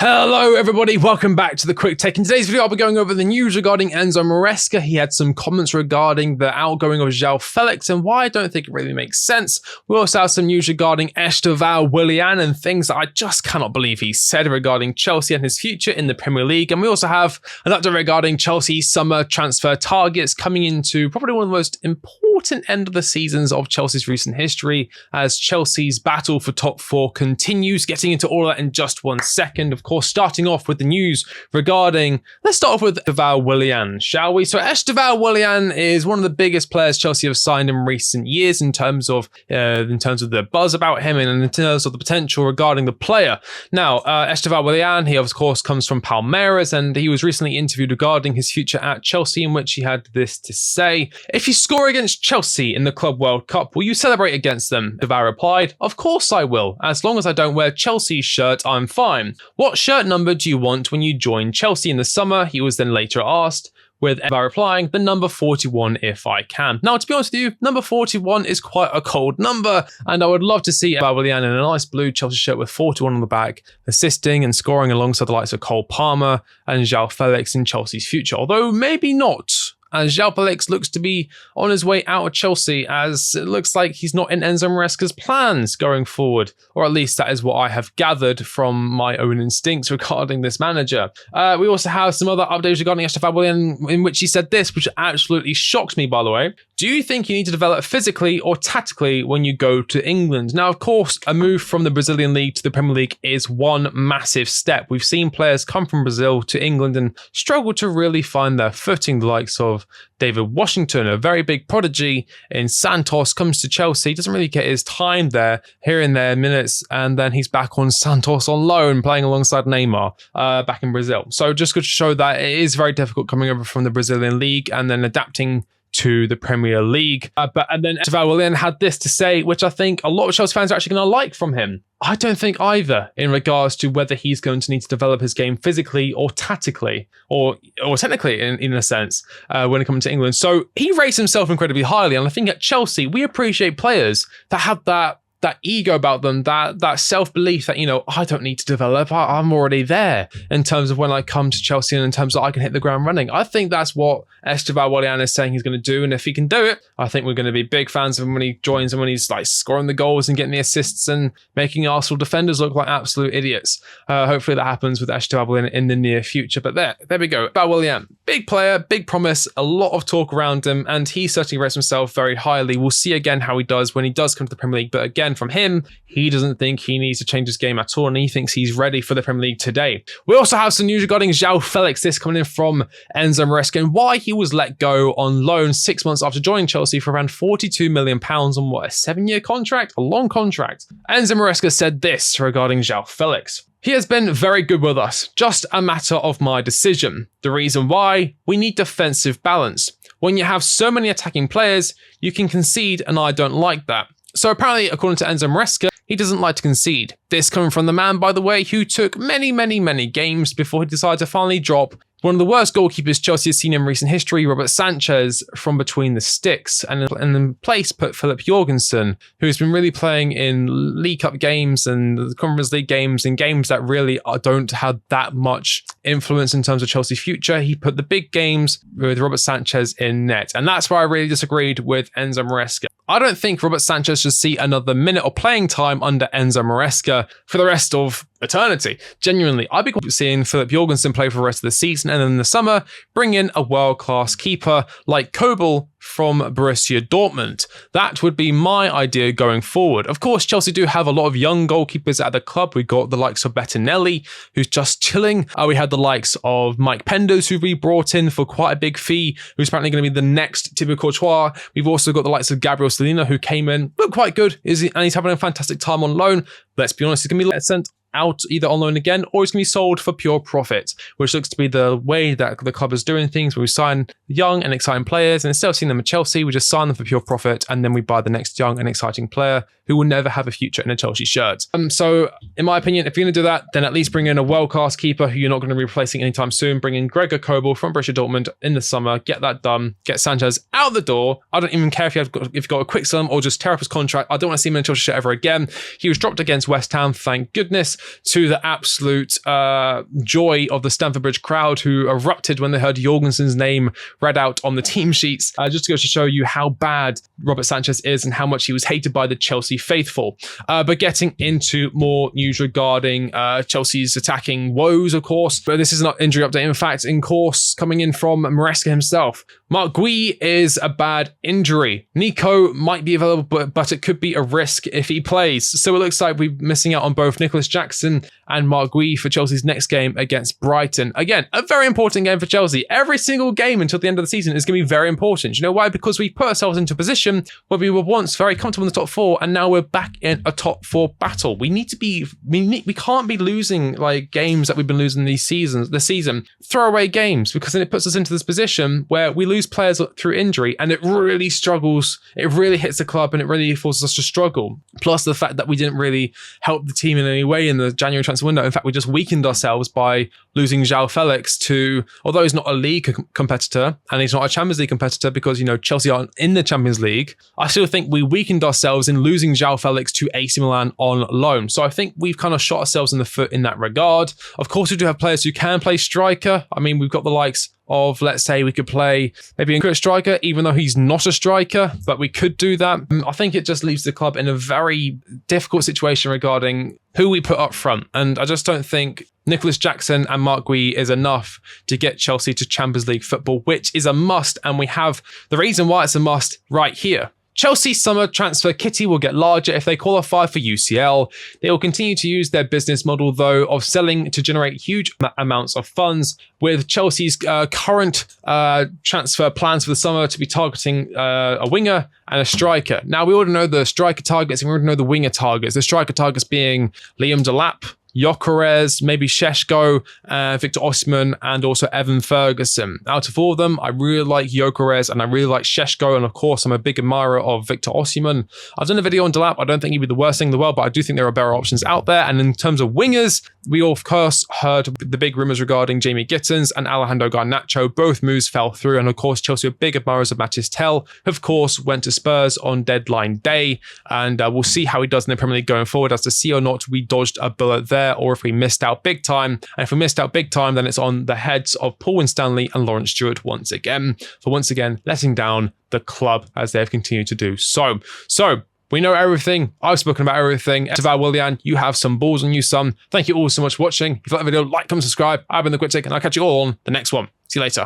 Hello everybody, welcome back to the Quick Take. In today's video, I'll be going over the news regarding Enzo Maresca. He had some comments regarding the outgoing of Joao Felix and why I don't think it really makes sense. We also have some news regarding Estevao Willian and things that I just cannot believe he said regarding Chelsea and his future in the Premier League. And we also have an update regarding Chelsea's summer transfer targets coming into probably one of the most important end of the seasons of Chelsea's recent history as Chelsea's battle for top four continues. Getting into all of that in just 1 second. Of course, starting off with the news regarding, let's start off with Estevao Willian, shall we? So Estevao Willian is one of the biggest players Chelsea have signed in recent years in terms of the buzz about him and in terms of the potential regarding the player. Now, Estevao Willian, he of course comes from Palmeiras, and he was recently interviewed regarding his future at Chelsea, in which he had this to say: "If you score against Chelsea in the Club World Cup, will you celebrate against them?" Estevao replied, "Of course I will. As long as I don't wear Chelsea's shirt, I'm fine. What shirt number do you want when you join Chelsea in the summer?" He was then later asked, with Estevao replying, "The number 41 if I can." Now, to be honest with you, number 41 is quite a cold number, and I would love to see Estevao Willian in a nice blue Chelsea shirt with 41 on the back, assisting and scoring alongside the likes of Cole Palmer and Joao Felix in Chelsea's future, although maybe not, as Joao Felix looks to be on his way out of Chelsea, as it looks like he's not in Enzo Maresca's plans going forward, or at least that is what I have gathered from my own instincts regarding this manager. We also have some other updates regarding Estevao Willian, in which he said this, which absolutely shocked me, by the way. "Do you think you need to develop physically or tactically when you go to England?" Now, of course, a move from the Brazilian League to the Premier League is one massive step. We've seen players come from Brazil to England and struggle to really find their footing, the likes of David Washington, a very big prodigy in Santos, comes to Chelsea, doesn't really get his time there, here and there minutes, and then he's back on Santos on loan, playing alongside Neymar back in Brazil. So just good to show that it is very difficult coming over from the Brazilian League and then adapting to the Premier League. And then Estevao Willian had this to say, which I think a lot of Chelsea fans are actually going to like from him. "I don't think either in regards to whether he's going to need to develop his game physically or tactically or technically in a sense when it comes to England." So he rates himself incredibly highly. And I think at Chelsea, we appreciate players that have that ego about them, that self-belief that, I don't need to develop, I'm already there in terms of when I come to Chelsea and in terms of I can hit the ground running. I think that's what Estevao Willian is saying he's going to do, and if he can do it, I think we're going to be big fans of him when he joins and when he's like scoring the goals and getting the assists and making Arsenal defenders look like absolute idiots. Hopefully that happens with Estevao Willian in the near future, but there we go. Estevao Willian, big player, big promise, a lot of talk around him, and he certainly rates himself very highly. We'll see again how he does when he does come to the Premier League, but again, from him, he doesn't think he needs to change his game at all, and he thinks he's ready for the Premier League today. We also have some news regarding Joao Felix, this coming in from Enzo Maresca, and why he was let go on loan 6 months after joining Chelsea for around £42 million on a 7-year contract? A long contract. Enzo Maresca said this regarding Joao Felix: "He has been very good with us, just a matter of my decision. The reason why? We need defensive balance. When you have so many attacking players, you can concede, and I don't like that." So apparently, according to Enzo Maresca, he doesn't like to concede. This coming from the man, by the way, who took many games before he decided to finally drop one of the worst goalkeepers Chelsea has seen in recent history, Robert Sanchez, from between the sticks, and in place put Philip Jorgensen, who's been really playing in League Cup games and the Conference League games, and games that really don't have that much influence in terms of Chelsea's future. He put the big games with Robert Sanchez in net, and that's where I really disagreed with Enzo Maresca. I don't think Robert Sanchez should see another minute of playing time under Enzo Maresca for the rest of eternity. Genuinely, I'd be seeing Philip Jorgensen play for the rest of the season, and then in the summer, bring in a world-class keeper like Kobel from Borussia Dortmund. That would be my idea going forward. Of course, Chelsea do have a lot of young goalkeepers at the club. We got the likes of Bettinelli, who's just chilling. We had the likes of Mike Penders, who we brought in for quite a big fee, who's apparently going to be the next Thibaut Courtois. We've also got the likes of Gabriel Salina, who came in, looked quite good, and he's having a fantastic time on loan. Let's be honest, he's going to be sent out either on loan again, or it's going to be sold for pure profit, which looks to be the way that the club is doing things, where we sign young and exciting players, and instead of seeing them at Chelsea, we just sign them for pure profit, and then we buy the next young and exciting player who will never have a future in a Chelsea shirt. So, in my opinion, if you're going to do that, then at least bring in a world-class keeper who you're not going to be replacing anytime soon. Bring in Gregor Kobel from Borussia Dortmund in the summer, get that done, get Sanchez out the door. I don't even care if you've got a quick sum or just tear up his contract. I don't want to see him in a Chelsea shirt ever again. He was dropped against West Ham, thank goodness, to the absolute joy of the Stamford Bridge crowd who erupted when they heard Jorgensen's name read out on the team sheets, just to go to show you how bad Robert Sanchez is and how much he was hated by the Chelsea faithful. But getting into more news regarding Chelsea's attacking woes, of course, but this is not injury update. In fact, in course, coming in from Maresca himself, Mark Gui is a bad injury. Nico might be available, but it could be a risk if he plays. So it looks like we're missing out on both Nicholas Jackson and Mark Gui for Chelsea's next game against Brighton. Again, a very important game for Chelsea. Every single game until the end of the season is going to be very important. You know why? Because we put ourselves into a position where we were once very comfortable in the top four, and now we're back in a top four battle. We can't be losing like games that we've been losing this season, throwaway games, because then it puts us into this position where we lose players through injury, and it really struggles. It really hits the club, and it really forces us to struggle. Plus the fact that we didn't really help the team in any way in the January transfer window. In fact, we just weakened ourselves by losing Joao Felix to, although he's not a league competitor and he's not a Champions League competitor because, you know, Chelsea aren't in the Champions League, I still think we weakened ourselves in losing Joao Felix to AC Milan on loan. So I think we've kind of shot ourselves in the foot in that regard. Of course, we do have players who can play striker. I mean, we've got the likes of, let's say we could play maybe a striker, even though he's not a striker, but we could do that. I think it just leaves the club in a very difficult situation regarding who we put up front. And I just don't think Nicholas Jackson and Mark Gui is enough to get Chelsea to Champions League football, which is a must. And we have the reason why it's a must right here. Chelsea's summer transfer kitty will get larger if they qualify for UCL. They will continue to use their business model, though, of selling to generate huge amounts of funds, with Chelsea's current transfer plans for the summer to be targeting a winger and a striker. Now, we already know the striker targets and we already know the winger targets. The striker targets being Liam Delap, Gyökeres, maybe Šeško, Victor Osimhen, and also Evan Ferguson. Out of all of them, I really like Gyökeres and I really like Šeško, and of course, I'm a big admirer of Victor Osimhen. I've done a video on Delap. I don't think he'd be the worst thing in the world, but I do think there are better options out there. And in terms of wingers, we of course heard the big rumours regarding Jamie Gittins and Alejandro Garnacho. Both moves fell through, and of course, Chelsea are big admirers of Mathys Tel, who of course went to Spurs on deadline day, and we'll see how he does in the Premier League going forward as to see or not we dodged a bullet there, or if we missed out big time. And if we missed out big time, then it's on the heads of Paul Winstanley and Lawrence Stewart once again, for once again letting down the club as they have continued to do so. We know everything. I've spoken about everything. Estevao Willian, you have some balls on you, son. Thank you all so much for watching. If you like the video, like, comment, subscribe. I've been The Quick Take, and I'll catch you all on the next one. See you later.